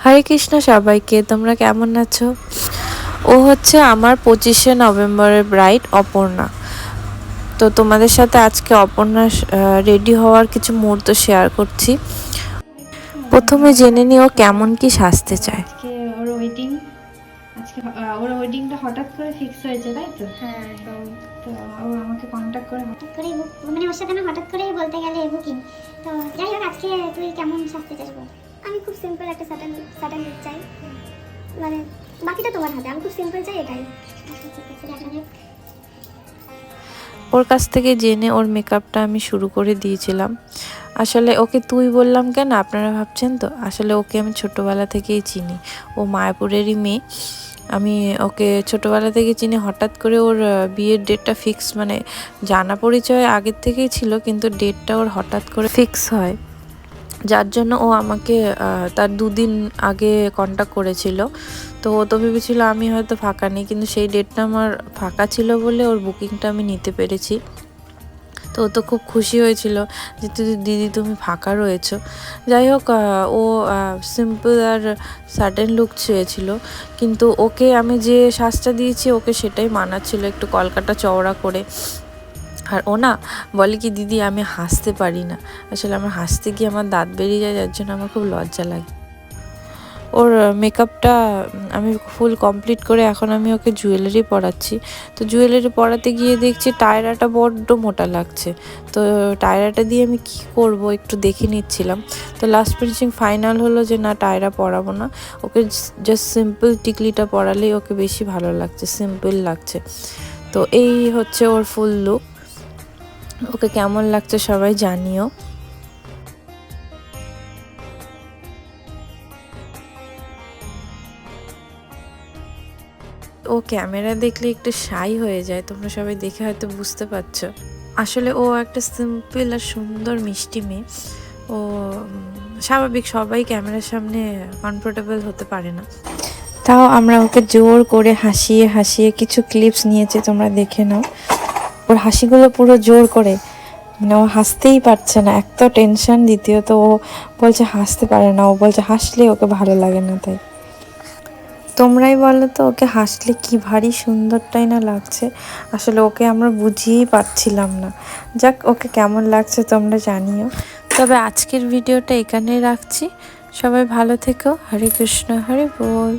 হরে কৃষ্ণ সবাইকে, তোমরা কেমন আছো? ও হচ্ছে আমার 25শে নভেম্বরের ব্রাইড অপর্ণা। তো তোমাদের সাথে আজকে অপর্ণা রেডি হওয়ার কিছু মুহূর্ত শেয়ার করছি। প্রথমে জেনে নিও কেমন কি সাজতে চায়। আজকে ওর ওয়েডিংটা হঠাৎ করে ফিক্স হয়েছে, তাই তো? হ্যাঁ, তো ও আমাকে কন্ট্যাক্ট করে হঠাৎ করে মানে ওর সাথে না হঠাৎ করেই বলতে গেলে বুকিং। তো যাই হোক, আজকে তুই কেমন সাজতে চাস বল? আমি খুব সিম্পল একটা সাটান লুক চাই, মানে বাকিটা তোমার হাতে। আমি খুব সিম্পল চাই, এটাই। আচ্ছা, ঠিক আছে, দেখা যাক। ওর কাছ থেকে জেনে ওর মেকআপটা আমি শুরু করে দিয়েছিলাম। আসলে ওকে তুই বললাম কেন আপনারা ভাবছেন তো, আসলে ওকে আমি ছোটোবেলা থেকেই চিনি। ও মায়াপুরেরই মেয়ে। আমি ওকে ছোটোবেলা থেকে চিনি। হঠাৎ করে ওর বিয়ের ডেটটা ফিক্স, মানে জানা পরিচয় আগের থেকেই ছিল, কিন্তু ডেটটা ওর হঠাৎ করে ফিক্স হয়, যার জন্য ও আমাকে তার 2 দিন আগে কন্ট্যাক্ট করেছিল। তো ও তো ভেবেছিল আমি হয়তো ফাঁকা নেই, কিন্তু সেই ডেটটা আমার ফাঁকা ছিল বলে ওর বুকিংটা আমি নিতে পেরেছি। তো ও তো খুব খুশি হয়েছিল যে দিদি তুমি ফাঁকা রয়েছো। যাই হোক, ও সিম্পল আর সাডেন লুক চেয়েছিল, কিন্তু ওকে আমি যে সাজটা দিয়েছি ওকে সেটাই মানাচ্ছিল, একটু কলকাটা চওড়া করে। আর ও না বলে কি, দিদি আমি হাসতে পারি না। আসলে আমার হাসতে গিয়ে আমার দাঁত বেরিয়ে যায়, যার জন্য আমার খুব লজ্জা লাগে। ওর মেকআপটা আমি ফুল কমপ্লিট করে এখন আমি ওকে জুয়েলারি পরাচ্ছি। তো জুয়েলারি পরাতে গিয়ে দেখছি টায়রাটা বড্ড মোটা লাগছে। তো টায়রাটা দিয়ে আমি কি করব একটু দেখে নিচ্ছিলাম। তো লাস্ট ফিনিশিং ফাইনাল হলো যে না, টায়রা পরাবো না, ওকে জাস্ট সিম্পল টিকলিটা পরালেই ওকে বেশি ভালো লাগছে, সিম্পল লাগছে। তো এই হচ্ছে ওর ফুল লুক। ওকে কেমন লাগছে সবাই জানিও। ও ক্যামেরা দেখলে একটু শাই হয়ে যায়, তোমরা সবাই দেখে হয়তো বুঝতে পারছো। আসলে ও একটা সিম্পল আর সুন্দর মিষ্টি মেয়ে। ও স্বাভাবিক, সবাই ক্যামেরার সামনে কমফোর্টেবল হতে পারে না। তাও আমরা ওকে জোর করে হাসিয়ে হাসিয়ে কিছু ক্লিপস নিয়েছি, তোমরা দেখে নাও। ওর হাসিগুলো পুরো জোর করে, মানে ও হাসতেই পারছে না, এক তো টেনশন, দ্বিতীয়ত ও বলছে হাসতে পারে না। ও বলছে হাসলে ওকে ভালো লাগে না। তাই তোমরাই বলো তো, ওকে হাসলে কি ভারী সুন্দরটাই না লাগছে। আসলে ওকে আমরা বুঝিয়েই পারছিলাম না। যাক, ওকে কেমন লাগছে তোমরা জানিও। তবে আজকের ভিডিওটা এখানেই রাখছি। সবাই ভালো থেকো। হরে কৃষ্ণ, হরে বল।